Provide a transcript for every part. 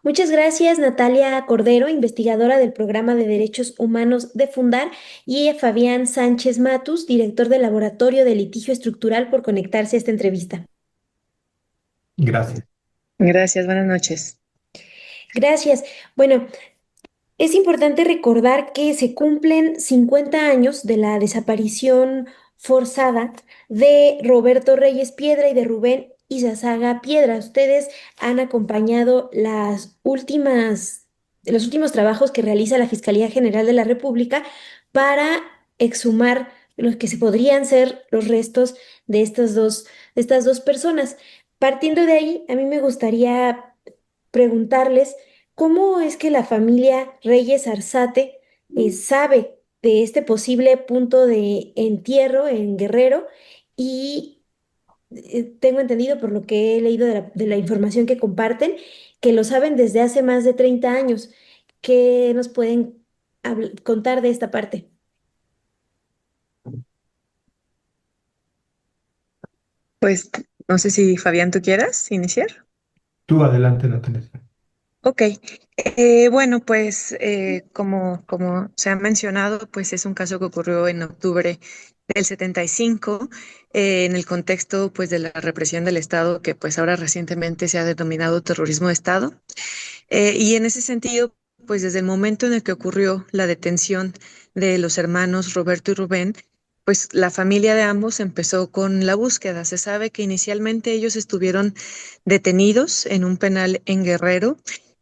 Muchas gracias, Natalia Cordero, investigadora del Programa de Derechos Humanos de Fundar, y a Fabián Sánchez Matus, director del Laboratorio de Litigio Estructural, por conectarse a esta entrevista. Gracias. Gracias, buenas noches. Gracias. Bueno, es importante recordar que se cumplen 50 años de la desaparición forzada de Roberto Reyes Piedra y de Rubén Izazaga Piedra. Ustedes han acompañado los últimos trabajos que realiza la Fiscalía General de la República para exhumar los que se podrían ser los restos de estas dos personas. Partiendo de ahí, a mí me gustaría preguntarles cómo es que la familia Reyes Arzate sabe de este posible punto de entierro en Guerrero y tengo entendido por lo que he leído de la información que comparten, que lo saben desde hace más de 30 años. ¿Qué nos pueden contar de esta parte? Pues no sé si Fabián, tú quieras iniciar. Tú adelante, Natalia. Ok, bueno, pues como se ha mencionado, pues es un caso que ocurrió en octubre del 75, en el contexto pues de la represión del Estado que pues ahora recientemente se ha denominado terrorismo de Estado. Y en ese sentido, pues desde el momento en el que ocurrió la detención de los hermanos Roberto y Rubén, pues la familia de ambos empezó con la búsqueda. Se sabe que inicialmente ellos estuvieron detenidos en un penal en Guerrero,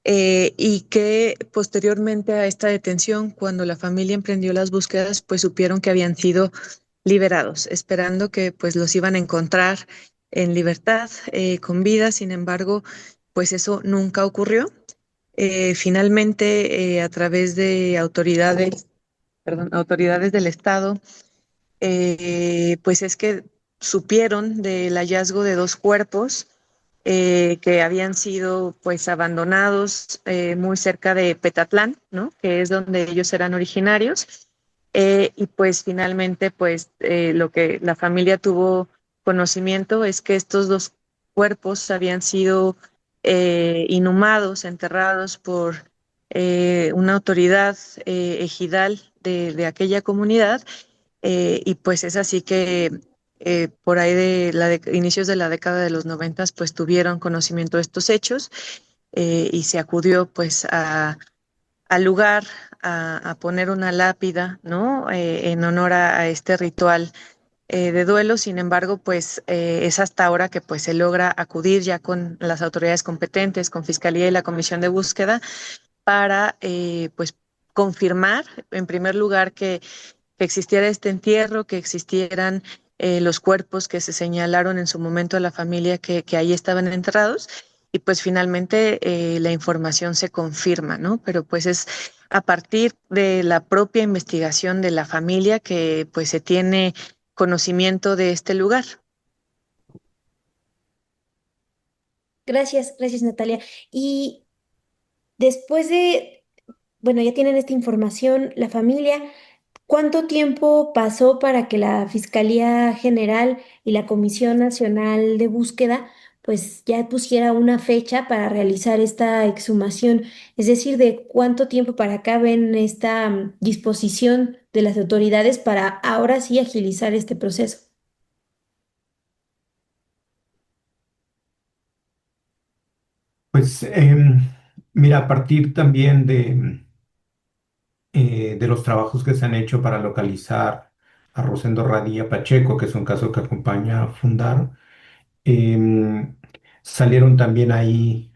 y que posteriormente a esta detención, cuando la familia emprendió las búsquedas, pues supieron que habían sido liberados, esperando que pues los iban a encontrar en libertad, con vida. Sin embargo, pues eso nunca ocurrió. Finalmente, a través de autoridades del Estado, pues es que supieron del hallazgo de dos cuerpos, que habían sido pues abandonados, muy cerca de Petatlán, ¿no? Que es donde ellos eran originarios. Y pues finalmente, pues lo que la familia tuvo conocimiento es que estos dos cuerpos habían sido inhumados, enterrados por una autoridad ejidal de aquella comunidad. Y pues es así que por ahí de inicios de la década de los noventas, pues tuvieron conocimiento de estos hechos, y se acudió pues al lugar a poner una lápida, ¿no? En honor a este ritual de duelo. Sin embargo, pues es hasta ahora que pues se logra acudir ya con las autoridades competentes, con Fiscalía y la Comisión de Búsqueda, para pues confirmar, en primer lugar, que existiera este entierro, que existieran los cuerpos que se señalaron en su momento a la familia que ahí estaban enterrados. Y pues finalmente la información se confirma, ¿no? Pero pues es a partir de la propia investigación de la familia que pues se tiene conocimiento de este lugar. Gracias, gracias, Natalia. Y después de, bueno, ya tienen esta información, la familia. ¿Cuánto tiempo pasó para que la Fiscalía General y la Comisión Nacional de Búsqueda pues ya pusiera una fecha para realizar esta exhumación? Es decir, ¿de cuánto tiempo para acá ven esta disposición de las autoridades para ahora sí agilizar este proceso? Pues mira, a partir también de los trabajos que se han hecho para localizar a Rosendo Radilla Pacheco, que es un caso que acompaña a Fundar. Em, Salieron también ahí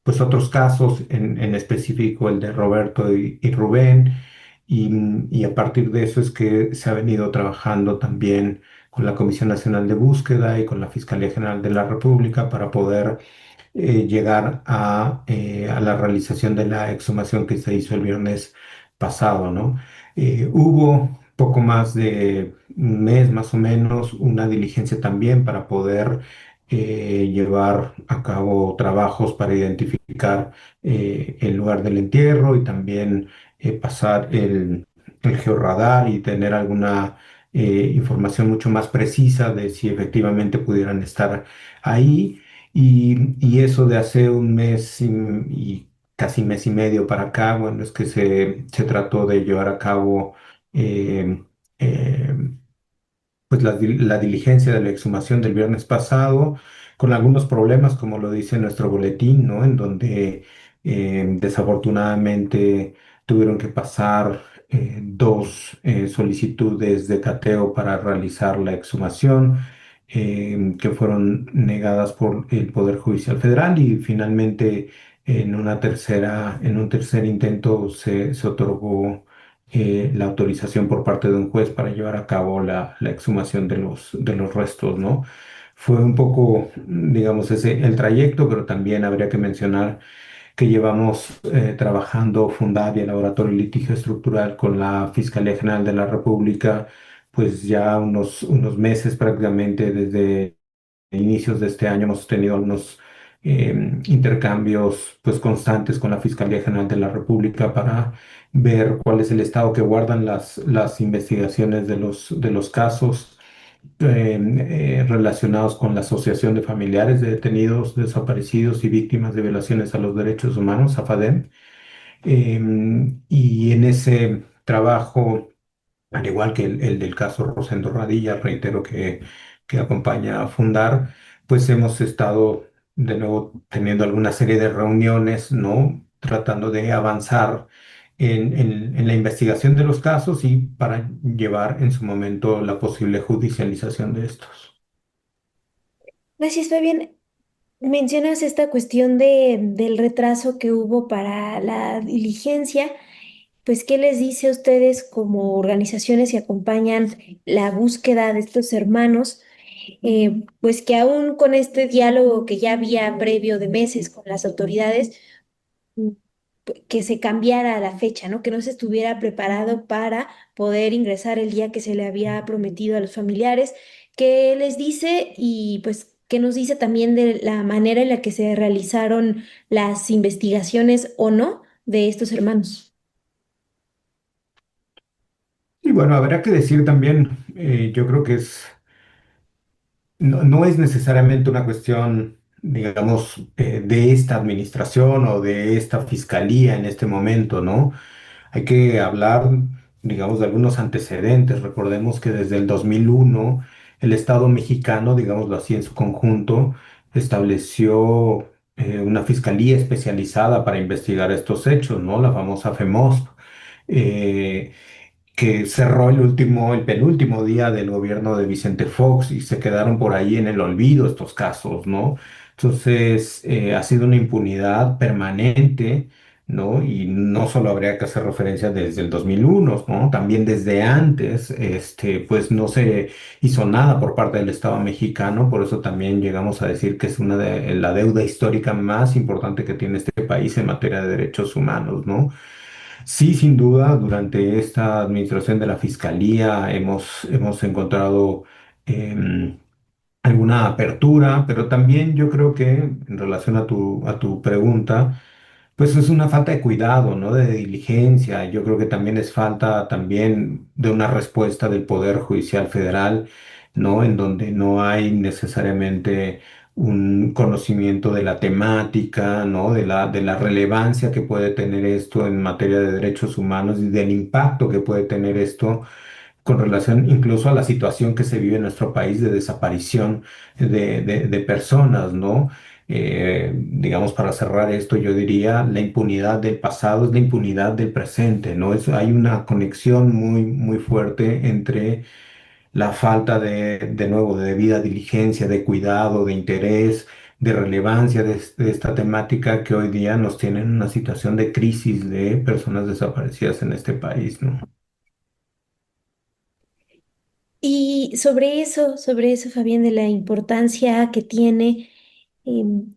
pues otros casos, en específico el de Roberto y Rubén, y a partir de eso es que se ha venido trabajando también con la Comisión Nacional de Búsqueda y con la Fiscalía General de la República para poder llegar a la realización de la exhumación que se hizo el viernes pasado, ¿no? Hubo poco más de un mes, más o menos, una diligencia también para poder llevar a cabo trabajos para identificar el lugar del entierro y también pasar el georradar y tener alguna información mucho más precisa de si efectivamente pudieran estar ahí. Y eso de hace un mes y casi mes y medio para acá, bueno, es que se trató de llevar a cabo eh, eh, pues la diligencia de la exhumación del viernes pasado, con algunos problemas, como lo dice nuestro boletín, ¿no? En donde desafortunadamente tuvieron que pasar dos solicitudes de cateo para realizar la exhumación, que fueron negadas por el Poder Judicial Federal y finalmente en un tercer intento se otorgó la autorización por parte de un juez para llevar a cabo la exhumación de los restos, ¿no? Fue un poco, digamos, ese el trayecto, pero también habría que mencionar que llevamos trabajando Fundaria, Laboratorio de Litigio Estructural, con la Fiscalía General de la República, pues ya unos meses prácticamente desde inicios de este año hemos tenido algunos intercambios pues constantes con la Fiscalía General de la República para ver cuál es el estado que guardan las investigaciones de los casos relacionados con la Asociación de Familiares de Detenidos, Desaparecidos y Víctimas de Violaciones a los Derechos Humanos, AFADEM. Y en ese trabajo, al igual que el del caso Rosendo Radilla, reitero que acompaña a Fundar, pues hemos estado de nuevo teniendo alguna serie de reuniones, ¿no? Tratando de avanzar en la investigación de los casos y para llevar en su momento la posible judicialización de estos. Gracias, Fabián. Mencionas esta cuestión del retraso que hubo para la diligencia. Pues, ¿qué les dice a ustedes como organizaciones que acompañan la búsqueda de estos hermanos? Pues que aún con este diálogo que ya había previo de meses con las autoridades, mm, que se cambiara la fecha, ¿no? Que no se estuviera preparado para poder ingresar el día que se le había prometido a los familiares. ¿Qué les dice? Y pues, ¿qué nos dice también de la manera en la que se realizaron las investigaciones o no de estos hermanos? Y bueno, habrá que decir también, yo creo que no es necesariamente una cuestión, digamos, de esta administración o de esta fiscalía en este momento, ¿no? Hay que hablar, digamos, de algunos antecedentes. Recordemos que desde el 2001 el Estado mexicano, digámoslo así en su conjunto, estableció una fiscalía especializada para investigar estos hechos, ¿no? La famosa FEMOSP. eh, que cerró el penúltimo día del gobierno de Vicente Fox y se quedaron por ahí en el olvido estos casos, ¿no? Entonces, ha sido una impunidad permanente, ¿no? Y no solo habría que hacer referencia desde el 2001, ¿no? También desde antes, pues no se hizo nada por parte del Estado mexicano, por eso también llegamos a decir que es una de la deuda histórica más importante que tiene este país en materia de derechos humanos, ¿no? Sí, sin duda, durante esta administración de la Fiscalía hemos encontrado em, alguna apertura, pero también yo creo que en relación a a tu pregunta, pues es una falta de cuidado, ¿no? De diligencia. Yo creo que también es falta también de una respuesta del Poder Judicial Federal, ¿no? En donde no hay necesariamente un conocimiento de la temática, ¿no? De la relevancia que puede tener esto en materia de derechos humanos y del impacto que puede tener esto con relación incluso a la situación que se vive en nuestro país de desaparición de personas, ¿no? Digamos, para cerrar esto, yo diría, la impunidad del pasado es la impunidad del presente, ¿no? Hay una conexión muy fuerte entre la falta de nuevo, de debida diligencia, de cuidado, de interés, de relevancia de esta temática que hoy día nos tiene en una situación de crisis de personas desaparecidas en este país, ¿no? Y sobre eso, Fabián, de la importancia que tiene, em,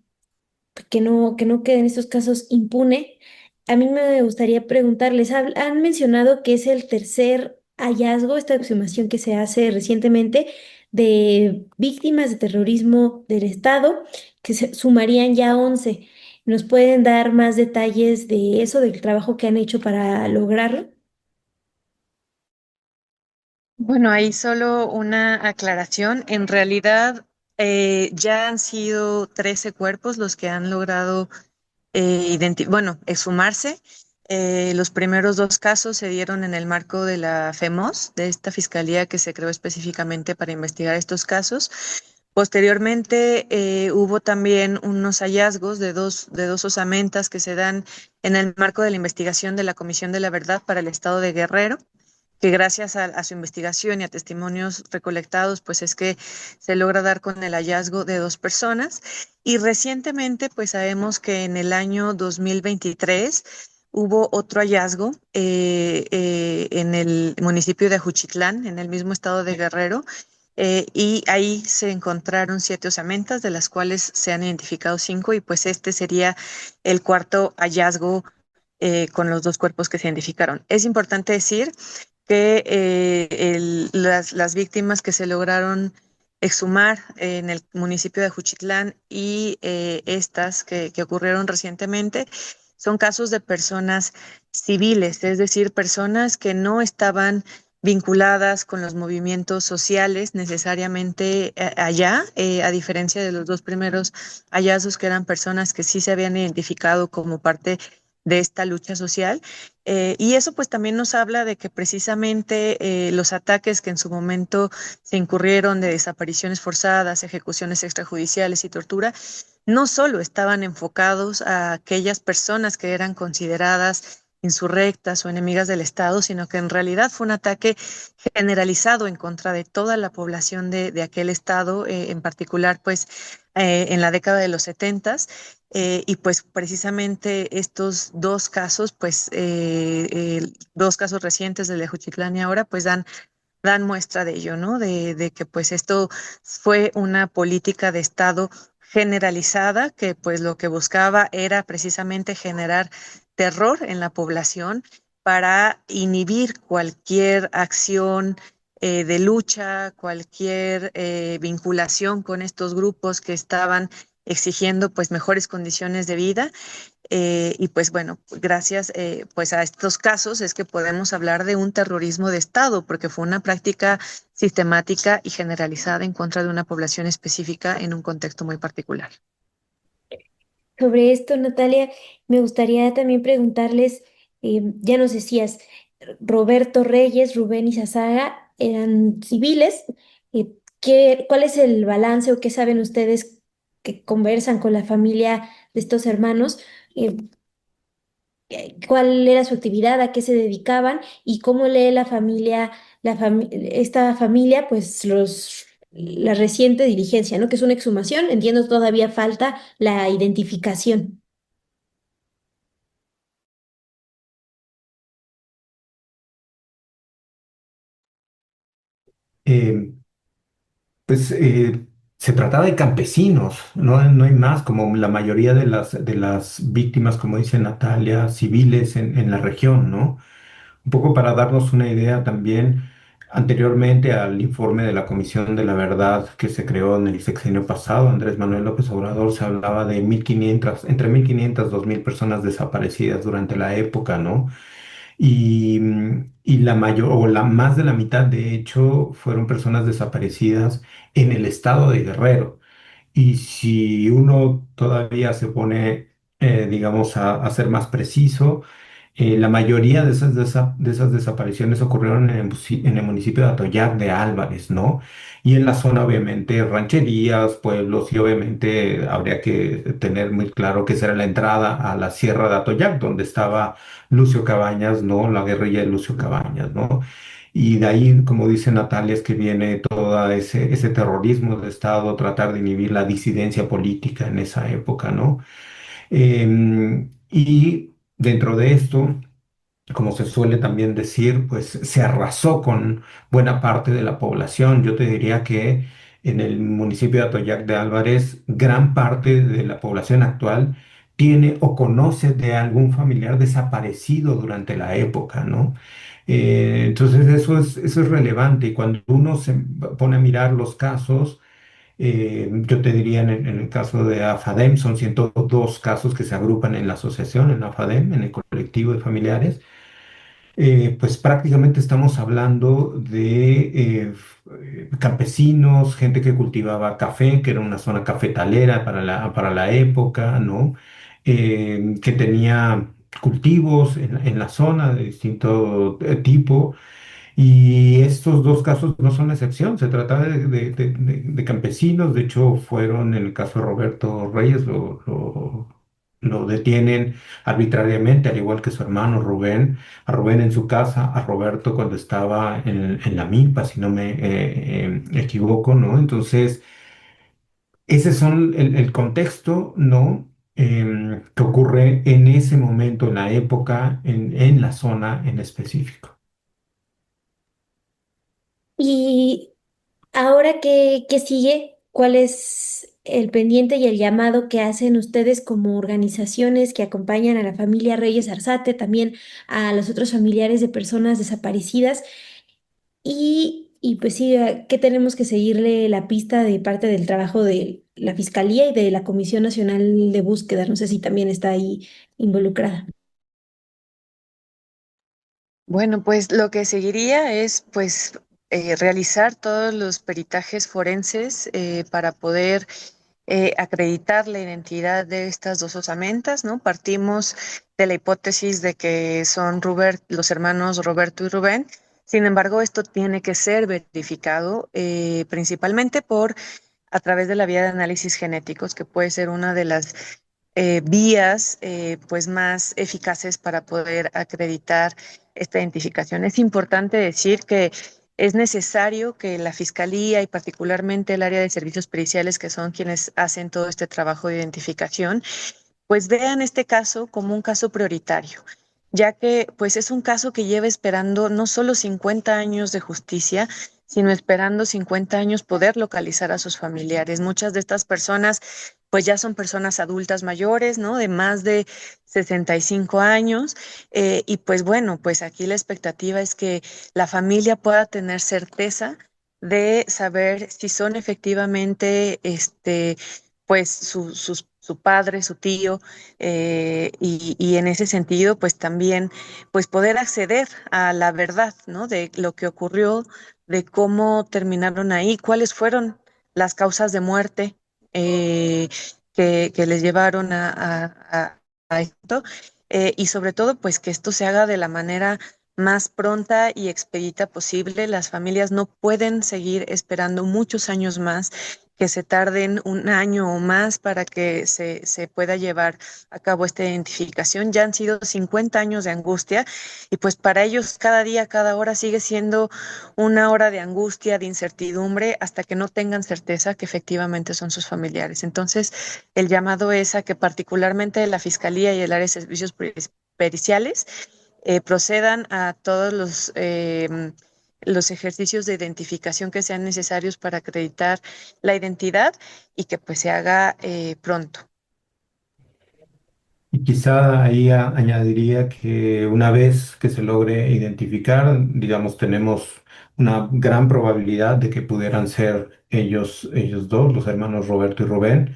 que no queden estos casos impune, a mí me gustaría preguntarles, han mencionado que es el tercer hallazgo, esta exhumación que se hace recientemente de víctimas de terrorismo del Estado, que se sumarían ya 11. ¿Nos pueden dar más detalles de eso, del trabajo que han hecho para lograrlo? Bueno, ahí solo una aclaración. En realidad, Ya han sido 13 cuerpos los que han logrado bueno, exhumarse. Los primeros dos casos se dieron en el marco de la FEMOS, de esta fiscalía que se creó específicamente para investigar estos casos. Posteriormente, hubo también unos hallazgos de dos osamentas que se dan en el marco de la investigación de la Comisión de la Verdad para el Estado de Guerrero, que gracias a su investigación y a testimonios recolectados, pues es que se logra dar con el hallazgo de dos personas. Y recientemente, pues sabemos que en el año 2023 hubo otro hallazgo en el municipio de Juchitlán, en el mismo estado de Guerrero, y ahí se encontraron 7 osamentas, de las cuales se han identificado 5, y pues este sería el cuarto hallazgo con los dos cuerpos que se identificaron. Es importante decir que las víctimas que se lograron exhumar en el municipio de Juchitlán y estas que ocurrieron recientemente son casos de personas civiles, es decir, personas que no estaban vinculadas con los movimientos sociales necesariamente allá, a diferencia de los dos primeros hallazgos que eran personas que sí se habían identificado como parte de esta lucha social. Y eso pues también nos habla de que precisamente los ataques que en su momento se incurrieron de desapariciones forzadas, ejecuciones extrajudiciales y tortura, no solo estaban enfocados a aquellas personas que eran consideradas insurrectas o enemigas del Estado, sino que en realidad fue un ataque generalizado en contra de toda la población de aquel Estado, en particular pues en la década de los setentas. Y pues precisamente estos dos casos, pues dos casos recientes del de Juchitlán y ahora, pues dan muestra de ello, ¿no? De que pues esto fue una política de Estado generalizada que pues lo que buscaba era precisamente generar terror en la población para inhibir cualquier acción de lucha, cualquier vinculación con estos grupos que estaban exigiendo pues mejores condiciones de vida. Y pues bueno, gracias pues a estos casos es que podemos hablar de un terrorismo de Estado, porque fue una práctica sistemática y generalizada en contra de una población específica en un contexto muy particular. Sobre esto, Natalia, me gustaría también preguntarles, ya nos decías, Roberto Reyes, Rubén Izazaga eran civiles. ¿Cuál es el balance o qué saben ustedes que conversan con la familia de estos hermanos? Eh, ¿Cuál era su actividad, a qué se dedicaban y cómo lee la familia, esta familia, pues la reciente diligencia, ¿no? Que es una exhumación, entiendo todavía falta la identificación. Eh, pues se trataba de campesinos, no, no hay más, como la mayoría de las víctimas, como dice Natalia, civiles en la región, ¿no? Un poco para darnos una idea también, anteriormente al informe de la Comisión de la Verdad que se creó en el sexenio pasado, Andrés Manuel López Obrador, se hablaba de 1.500, entre 1.500 2.000 personas desaparecidas durante la época, ¿no? Y la mayor, o la más de la mitad, de hecho, fueron personas desaparecidas en el estado de Guerrero. Y si uno todavía se pone, digamos, a ser más preciso, la mayoría de esas desapariciones ocurrieron en el municipio de Atoyac de Álvarez, ¿no? Y en la zona, obviamente, rancherías, pueblos, y obviamente habría que tener muy claro que esa era la entrada a la Sierra de Atoyac, donde estaba Lucio Cabañas, ¿no? La guerrilla de Lucio Cabañas, ¿no? Y de ahí, como dice Natalia, es que viene todo ese terrorismo de Estado, tratar de inhibir la disidencia política en esa época, ¿no? Y dentro de esto, como se suele también decir, pues se arrasó con buena parte de la población. Yo te diría que en el municipio de Atoyac de Álvarez, gran parte de la población actual tiene o conoce de algún familiar desaparecido durante la época, ¿no? Entonces eso es relevante y cuando uno se pone a mirar los casos, yo te diría en el caso de AFADEM, son 102 casos que se agrupan en la asociación, en AFADEM, en el colectivo de familiares. Pues prácticamente estamos hablando de campesinos, gente que cultivaba café, que era una zona cafetalera para la época, ¿no? Que tenía cultivos en la zona de distinto tipo. Y estos dos casos no son la excepción, se trata de campesinos, de hecho fueron, en el caso de Roberto Reyes, lo detienen arbitrariamente, al igual que su hermano Rubén, a Rubén en su casa, a Roberto cuando estaba en la milpa, si no me equivoco, ¿no? Entonces, ese son el contexto, ¿no? Que ocurre en ese momento, en la época, en la zona en específico. Y ahora qué sigue, ¿cuál es el pendiente y el llamado que hacen ustedes como organizaciones que acompañan a la familia Reyes Arzate, también a los otros familiares de personas desaparecidas? Y pues sí, ¿qué tenemos que seguirle la pista de parte del trabajo de la Fiscalía y de la Comisión Nacional de Búsqueda? No sé si también está ahí involucrada. Bueno, pues lo que seguiría es pues realizar todos los peritajes forenses para poder acreditar la identidad de estas dos osamentas, ¿no? Partimos de la hipótesis de que son los hermanos Roberto y Rubén. Sin embargo, esto tiene que ser verificado principalmente por a través de la vía de análisis genéticos, que puede ser una de las vías pues más eficaces para poder acreditar esta identificación. Es importante decir que es necesario que la Fiscalía y particularmente el área de servicios periciales, que son quienes hacen todo este trabajo de identificación, pues vean este caso como un caso prioritario, ya que pues es un caso que lleva esperando no solo 50 años de justicia, sino esperando 50 años poder localizar a sus familiares. Muchas de estas personas pues ya son personas adultas mayores, ¿no? De más de 65 años. Y pues bueno, pues aquí la expectativa es que la familia pueda tener certeza de saber si son efectivamente, pues su padre, su tío, y en ese sentido, pues también, pues poder acceder a la verdad, ¿no? De lo que ocurrió, de cómo terminaron ahí, cuáles fueron las causas de muerte que les llevaron a esto, y sobre todo, pues que esto se haga de la manera más pronta y expedita posible. Las familias no pueden seguir esperando muchos años más, que se tarden un año o más para que se pueda llevar a cabo esta identificación. Ya han sido 50 años de angustia y pues para ellos cada día, cada hora sigue siendo una hora de angustia, de incertidumbre, hasta que no tengan certeza que efectivamente son sus familiares. Entonces, el llamado es a que particularmente la Fiscalía y el área de servicios periciales procedan a todos los ejercicios de identificación que sean necesarios para acreditar la identidad y que pues se haga pronto. Y quizá ahí añadiría que una vez que se logre identificar, digamos, tenemos una gran probabilidad de que pudieran ser ellos dos, los hermanos Roberto y Rubén.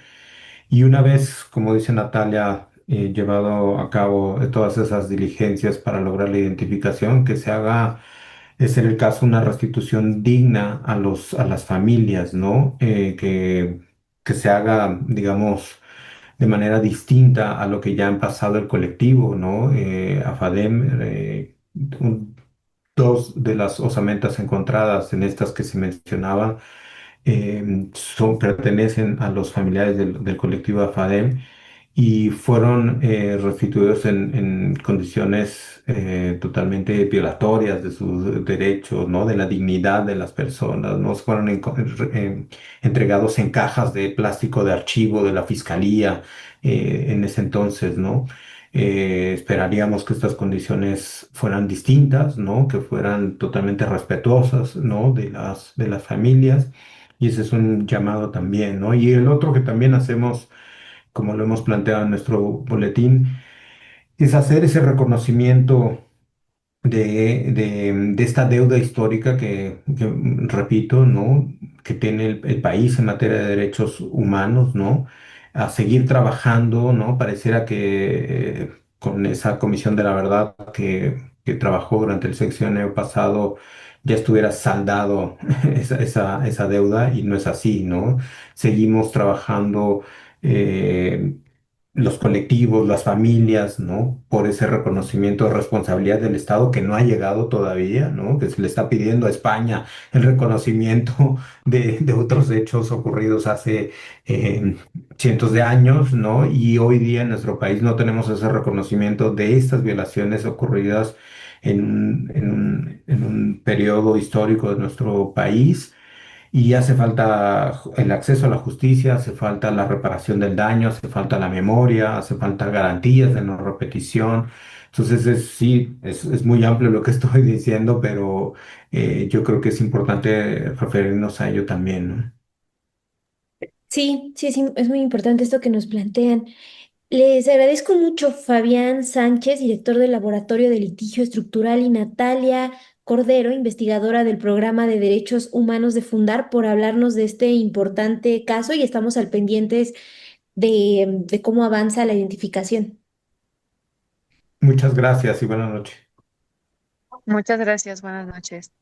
Y una vez, como dice Natalia, llevado a cabo todas esas diligencias para lograr la identificación, que se haga, de ser el caso, una restitución digna a las familias, ¿no? Que se haga, digamos, de manera distinta a lo que ya han pasado el colectivo, ¿no? AFADEM, dos de las osamentas encontradas en estas que se mencionaban pertenecen a los familiares del colectivo AFADEM y fueron restituidos en condiciones totalmente violatorias de sus derechos, ¿no? De la dignidad de las personas, ¿no? Fueron entregados en cajas de plástico de archivo de la fiscalía en ese entonces, ¿no? Esperaríamos que estas condiciones fueran distintas, ¿no? Que fueran totalmente respetuosas, ¿no? De las familias. Y ese es un llamado también, ¿no? Y el otro que también hacemos, como lo hemos planteado en nuestro boletín, es hacer ese reconocimiento de esta deuda histórica repito, ¿no? Que tiene el país en materia de derechos humanos, ¿no? A seguir trabajando, ¿no? Pareciera que con esa Comisión de la Verdad que trabajó durante el sexenio pasado ya estuviera saldado esa deuda y no es así, ¿no? Seguimos trabajando los colectivos, las familias, ¿no? Por ese reconocimiento de responsabilidad del Estado que no ha llegado todavía, ¿no? Que se le está pidiendo a España el reconocimiento de otros hechos ocurridos hace eh, cientos de años, ¿no? Y hoy día en nuestro país no tenemos ese reconocimiento de estas violaciones ocurridas en un periodo histórico de nuestro país. Y hace falta el acceso a la justicia, hace falta la reparación del daño, hace falta la memoria, hace falta garantías de no repetición. Entonces, sí, es muy amplio lo que estoy diciendo, pero yo creo que es importante referirnos a ello también, ¿no? Sí, sí, sí, es muy importante esto que nos plantean. Les agradezco mucho Fabián Sánchez, director del Laboratorio de Litigio Estructural, y Natalia Cordero, investigadora del Programa de Derechos Humanos de Fundar, por hablarnos de este importante caso y estamos al pendientes de cómo avanza la identificación. Muchas gracias y buenas noches. Muchas gracias, buenas noches.